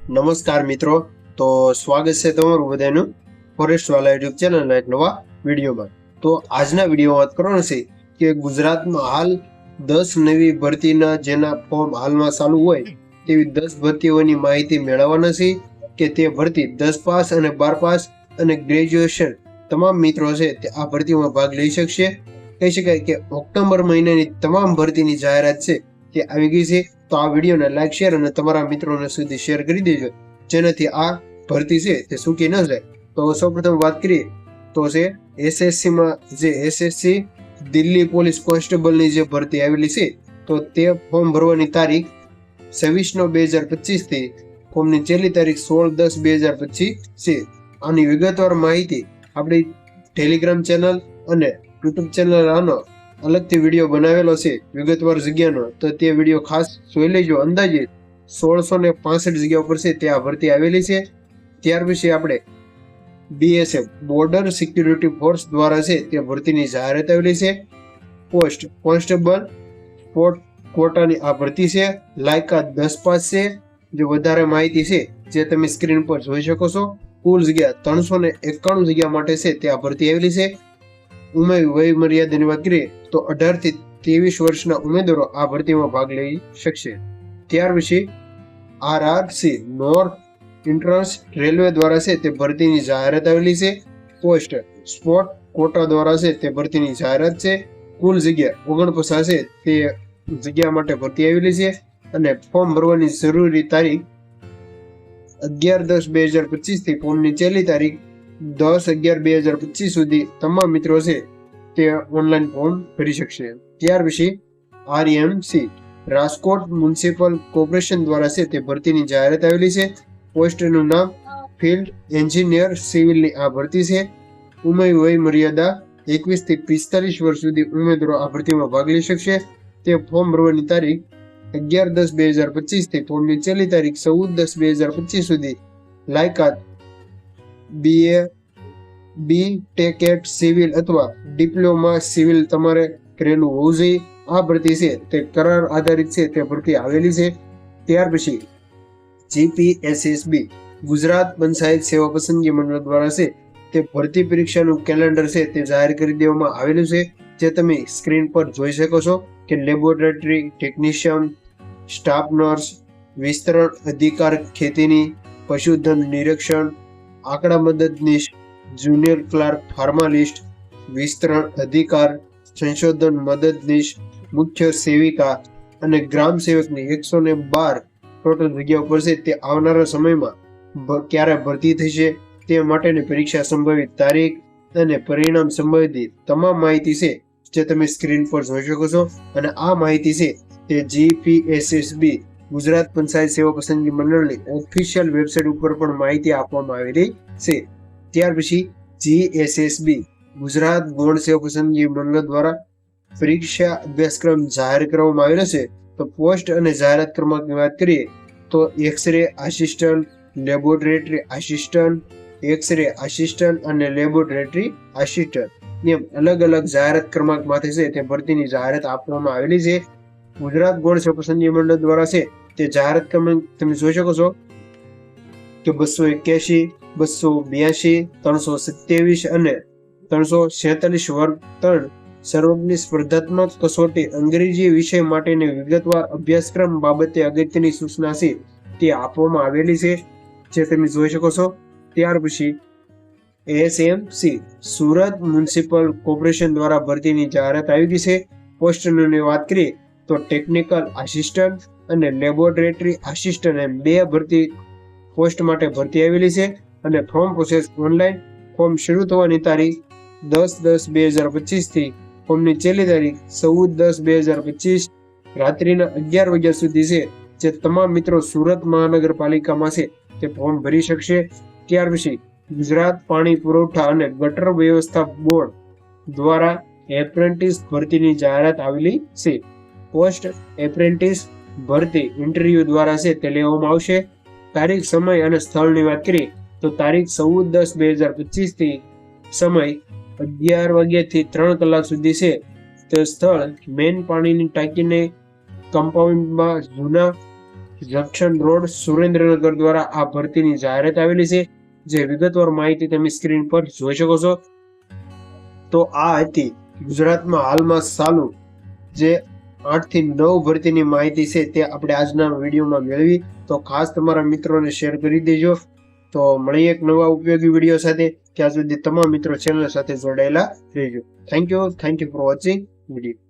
નમસ્કાર મિત્રો, તો સ્વાગત છે તમારું બધાનું ફોરેસ્ટ વાલા યુટ્યુબ ચેનલના એક નવા વિડીયોમાં. તો આજના વિડીયોમાં વાત કરવાનો છે કે ગુજરાતમાં હાલ 10 નવી ભરતીના જેના ફોર્મ હાલમાં ચાલુ હોય તેવી 10 ભરતીઓની માહિતી મેળવવાના છે કે તે ભરતી 10 પાસ અને 12 પાસ અને ગ્રેજ્યુએશન તમામ મિત્રો છે તે આ ભરતીમાં ભાગ લઈ શકશે. કહી શકાય કે ઓક્ટોબર મહિનાની તમામ ભરતીની જાહેરાત છે તે આવી ગઈ છે. તો આ વિડીયોને લાઈક શેર અને તમારા મિત્રોને સુધી શેર કરી દેજો, જેનાથી આ ભરતી છે તે ચૂકી ન જાય. તો સૌપ્રથમ વાત કરીએ તો છે એસએસસીમાં જે એસએસસી દિલ્હી પોલીસ કોન્સ્ટેબલની જે ભરતી આવેલી છે તો તે ફોર્મ ભરવાની તારીખ 26/9/2025 થી ફોર્મની છેલ્લી તારીખ 16/10/2025 છે. આની વિગતવાર માહિતી આપણી ટેલિગ્રામ ચેનલ અને યુટ્યુબ ચેનલ આનો અલગથી વિડીયો બનાવેલો છે વિગતવાર જગ્યાનો, તો તે વિડીયો ખાસ જોઈ લેજો. અંદાજે 1665 જગ્યા ઉપર છે તે આ ભરતી આવેલી છે. ત્યાર પછી આપણે બીએસએફ બોર્ડર સિક્યુરિટી ફોર્સ દ્વારા છે તે ભરતીની જાહેરાત આવેલી છે. પોસ્ટ કોન્સ્ટેબલ સ્પોર્ટ કોટાની આ ભરતી છે. લાયકાત 10 પાસ છે. જે વધારે માહિતી છે જે તમે સ્ક્રીન પર જોઈ શકો છો. કુલ જગ્યા 391 જગ્યા માટે છે તે આ ભરતી આવેલી છે. ઉંમર વય મર્યાદાની વાત કરીએ તો 18 થી 23 વર્ષના ઉમેદવારો આ ભરતીમાં ભાગ લઈ શકશે. ત્યાર પછી આરઆરસી નોર્થ એન્ટ્રન્સ રેલવે દ્વારા છે તે ભરતીની જાહેરાત આવેલી છે. પોસ્ટ સ્પોર્ટ કોટા દ્વારા છે તે ભરતીની જાહેરાત છે. કુલ જગ્યા 49 છે તે જગ્યા માટે ભરતી આવેલી છે અને ફોર્મ ભરવાની જરૂરી તારીખ 11/10/2025 થી ફોર્મની છેલ્લી તારીખ 10/11/2025 સુધી તમામ મિત્રો છે તે ઓનલાઈન ફોર્મ ભરી શકશે. ત્યાર પછી આરએમસી રાજકોટ મ્યુનિસિપલ કોર્પોરેશન દ્વારા છે તે ભરતીની જાહેરાત આવેલી છે. પોસ્ટનું નામ ફિલ્ડ એન્જિનિયર સિવિલની આ ભરતી છે. ઉંમર વય મર્યાદા 21 થી 45 વર્ષ સુધી ઉમેદવારો આ ભરતીમાં ભાગ લઈ શકશે. તે ફોર્મ ભરવાની તારીખ 11/10/2025 થી ફોર્મની છેલ્લી તારીખ 14/10/2025 સુધી. લાયકાત BA BTECT સિવિલ અથવા ડિપ્લોમા સિવિલ તમારે કરેલું હોવું જોઈએ. આ ભરતી છે તે કરાર આધારિત છે તે ભરતી આવેલી છે. ત્યાર પછી GPSSB ગુજરાત પંચાયત સેવા પસંદગી મંડળ દ્વારા છે તે ભરતી પરીક્ષાનું કેલેન્ડર છે તે જાહેર કરી દેવામાં આવેલું છે, જે તમે સ્ક્રીન પર જોઈ શકો છો કે લેબોરેટરી ટેકનિશિયન, સ્ટાફ નર્સ, વિસ્તરણ અધિકાર ખેતીની, પશુધન નિરીક્ષણ, આંકડા મદદનીશ, જુનિયર ક્લાર્ક ફાર્માલિસ્ટ, વિસ્તરણ અધિકાર, સંશોધન મદદનીશ, મુખ્ય સેવિકા અને ગ્રામ સેવકની 112 ટોટલ જગ્યા ઉપર છે તે આવનારા સમયમાં ક્યારે ભરતી થશે તે માટેની પરીક્ષા સંભવિત તારીખ અને પરિણામ સંબંધિત તમામ માહિતી છે જે તમે સ્ક્રીન પર જોઈ શકો છો. અને આ માહિતી છે તે GPSSB ગુજરાત પંચાયત સેવા પસંદગી મંડળની ઓફિશિયલ વેબસાઇટ ઉપર પણ માહિતી આપવામાં આવેલી છે. ત્યાર પછી GSSB ગુજરાત ગૌણ સેવા પસંદગી મંડળ દ્વારા પરીક્ષા અભ્યાસક્રમ જાહેર કરવામાં આવેલો છે. તો પોસ્ટ અને જાહેરાત ક્રમાંકની વાત કરીએ તો x-ray assistant, laboratory assistant, x-ray assistant અને લેબોરેટરી આસિસ્ટન્ટ એમ અલગ અલગ જાહેરાત ક્રમાંકમાંથી છે તે ભરતીની જાહેરાત આપવામાં આવેલી છે. ગુજરાત ગૌણ સેવા પસંદગી મંડળ દ્વારા છે તે જાહેરાત ક્રમાંક તમે જોઈ શકો છો કે 281, 282, 327 અને 347 વર્ગ 3 સર્વજ્ઞ સ્પર્ધાત્મક કસોટી અંગ્રેજી વિષય માટેની વિગતવાર અભ્યાસક્રમ બાબતે અગત્યની સૂચના છે તે આપવામાં આવેલી છે, જે તમે જોઈ શકો છો. ત્યાર પછી ASMC સુરત મ્યુનિસિપલ કોર્પોરેશન દ્વારા ભરતીની જાહેરાત આવી ગઈ છે. પોસ્ટની વાત કરીએ તો ટેકનિકલ આસિસ્ટન્ટ અને લેબોરેટરી આસિસ્ટન્ટ એમ 2 ભરતી પોસ્ટ માટે ભરતી આવેલી છે અને ફોર્મ પ્રોસેસ ઓનલાઈન. ફોર્મ શરૂ થવાની તારીખ 10/10/2025 થી ફોર્મની છેલ્લી તારીખ 14/10/2025 રાત્રિના 11 વાગ્યા સુધી છે, જે તમામ મિત્રો સુરત મહાનગરપાલિકામાં છે તે ફોર્મ ભરી શકશે. ત્યાર પછી ગુજરાત પાણી પુરવઠા અને ગટર વ્યવસ્થા બોર્ડ દ્વારા એપ્રેન્ટિસ ભરતીની જાહેરાત આવેલી છે. પોસ્ટ એપ્રેન્ટિસ ભરતી ઇન્ટરવ્યુ દ્વારા છે તે લેવામાં આવશે. તારીખ, સમય અને સ્થળની વાત કરીએ તો તારીખ 14/10/2025 થી સમય 11 વાગ્યાથી 3 કલાક સુધી છે. તે સ્થળ મેન પાણીની ટાંકીને કમ્પાઉન્ડમાં જૂના જંકશન રોડ સુરેન્દ્રનગર દ્વારા આ ભરતીની જાહેરાત આવેલી છે, જે વિગતવાર માહિતી તમે સ્ક્રીન પર જોઈ શકો છો. તો આ હતી ગુજરાતમાં હાલમાં ચાલુ જે 8 થી 9 ભરતીની માહિતી છે તે આપણે આજના વિડીયોમાં મેળવી. તો ખાસ તમારા મિત્રોને શેર કરી દેજો. તો મળીએ એક નવા ઉપયોગી વિડીયો સાથે. ત્યાં સુધી તમામ મિત્રો ચેનલ સાથે જોડાયેલા રહેજો. Thank you for watching video.